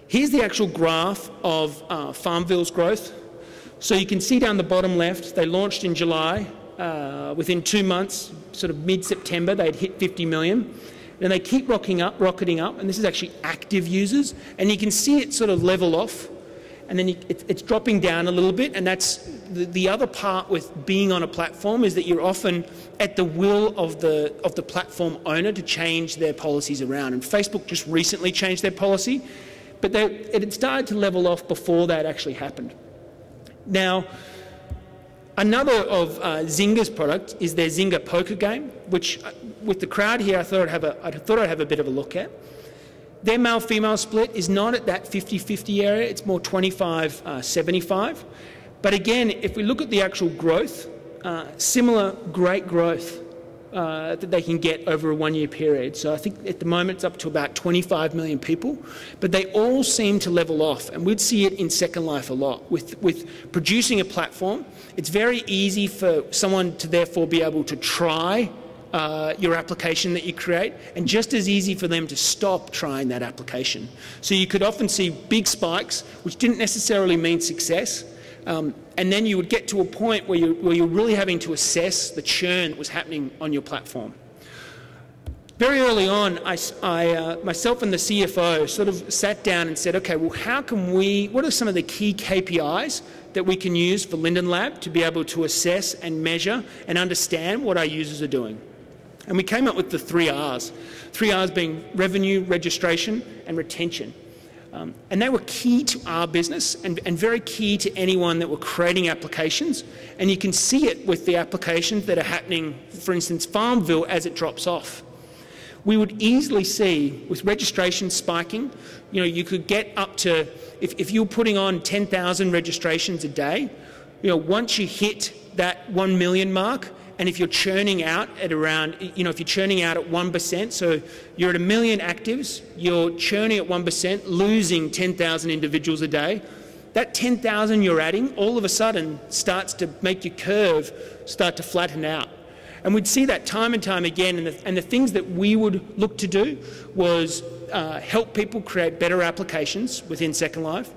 Here's the actual graph of Farmville's growth. So you can see down the bottom left, they launched in July. Within 2 months, sort of mid-September, they'd hit 50 million. And they keep rocketing up, and this is actually active users. And you can see it sort of level off, and then it's dropping down a little bit. And that's the other part with being on a platform, is that you're often at the will of the platform owner to change their policies around. And Facebook just recently changed their policy, but it had started to level off before that actually happened. Now, another of Zynga's product is their Zynga poker game, which with the crowd here I thought I'd have a bit of a look at. Their male-female split is not at that 50-50 area, it's more 25-75. But again, if we look at the actual growth, similar great growth that they can get over a one-year period. So I think at the moment it's up to about 25 million people, but they all seem to level off, and we'd see it in Second Life a lot. With producing a platform, it's very easy for someone to therefore be able to try your application that you create, and just as easy for them to stop trying that application. So you could often see big spikes, which didn't necessarily mean success, and then you would get to a point where you're really having to assess the churn that was happening on your platform. Very early on, myself and the CFO sort of sat down and said, okay, well, what are some of the key KPIs that we can use for Linden Lab to be able to assess and measure and understand what our users are doing? And we came up with the 3 R's. 3 R's being revenue, registration, and retention. And they were key to our business and very key to anyone that were creating applications. And you can see it with the applications that are happening, for instance, Farmville, as it drops off. We would easily see, with registration spiking, you could get up to, if you're putting on 10,000 registrations a day, once you hit that 1 million mark, and if you're churning out at around, if you're churning out at 1%, so you're at 1 million actives, you're churning at 1%, losing 10,000 individuals a day, that 10,000 you're adding all of a sudden starts to make your curve start to flatten out. And we'd see that time and time again, and the things that we would look to do was help people create better applications within Second Life,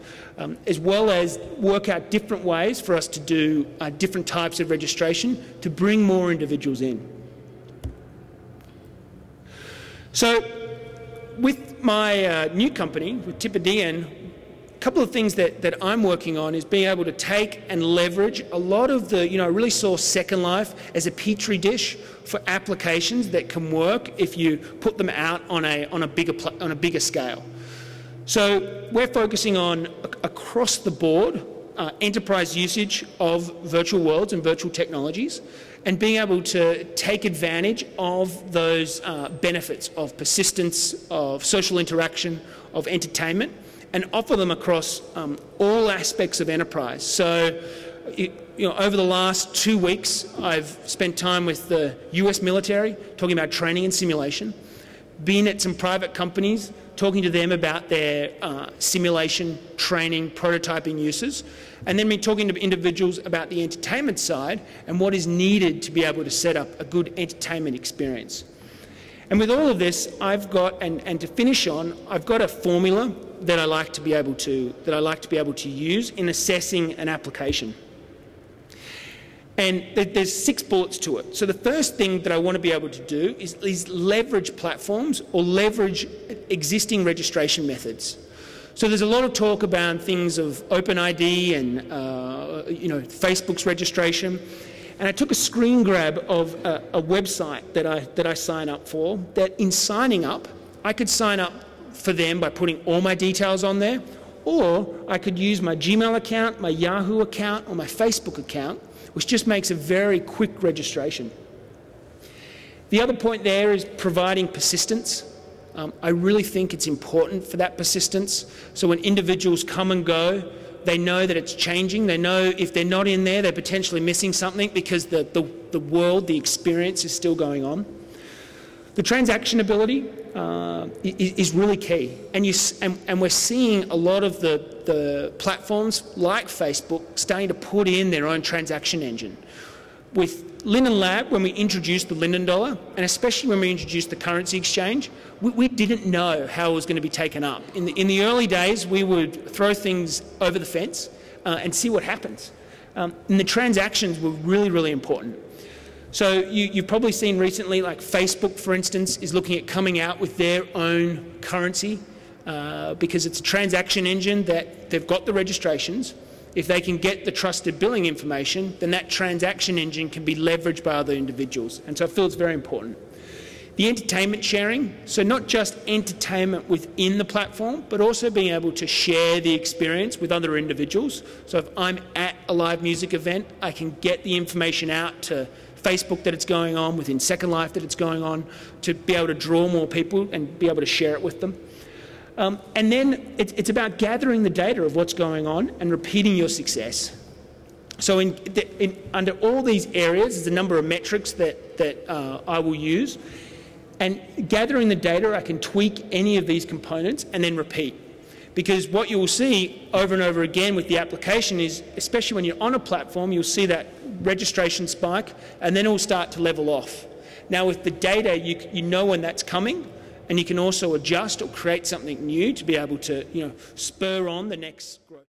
as well as work out different ways for us to do different types of registration to bring more individuals in. So with my new company, with Tipodean, a couple of things that I'm working on is being able to take and leverage a lot of the, I really saw Second Life as a petri dish for applications that can work if you put them out on a bigger scale. So we're focusing on, across the board, enterprise usage of virtual worlds and virtual technologies, and being able to take advantage of those benefits of persistence, of social interaction, of entertainment, and offer them across all aspects of enterprise. So, over the last 2 weeks, I've spent time with the US military, talking about training and simulation, been at some private companies, talking to them about their simulation, training, prototyping uses, and then been talking to individuals about the entertainment side and what is needed to be able to set up a good entertainment experience. And with all of this, I've got, and to finish on, I've got a formula that I like to be able to use in assessing an application. And there's 6 bullets to it. So the first thing that I want to be able to do is leverage platforms or leverage existing registration methods. So there's a lot of talk about things of OpenID and Facebook's registration. And I took a screen grab of a website that I sign up for, that in signing up, I could sign up for them by putting all my details on there, or I could use my Gmail account, my Yahoo account, or my Facebook account, which just makes a very quick registration. The other point there is providing persistence. I really think it's important for that persistence. So when individuals come and go, they know that it's changing. They know if they're not in there, they're potentially missing something because the world, the experience is still going on. The transactionability is really key, and we're seeing a lot of the platforms like Facebook starting to put in their own transaction engine. With Linden Lab, when we introduced the Linden dollar, and especially when we introduced the currency exchange, we didn't know how it was going to be taken up. In the early days, we would throw things over the fence and see what happens. And the transactions were really, really important. So you've probably seen recently, like Facebook, for instance, is looking at coming out with their own currency because it's a transaction engine that they've got the registrations. If they can get the trusted billing information, then that transaction engine can be leveraged by other individuals. And so I feel it's very important. The entertainment sharing, so not just entertainment within the platform, but also being able to share the experience with other individuals. So if I'm at a live music event, I can get the information out to Facebook that it's going on, within Second Life that it's going on, to be able to draw more people and be able to share it with them. And then it's about gathering the data of what's going on and repeating your success. So under all these areas, there's a number of metrics that I will use. And gathering the data, I can tweak any of these components and then repeat. Because what you will see over and over again with the application is, especially when you're on a platform, you'll see that registration spike and then it will start to level off. Now with the data, you know when that's coming, and you can also adjust or create something new to be able to spur on the next growth.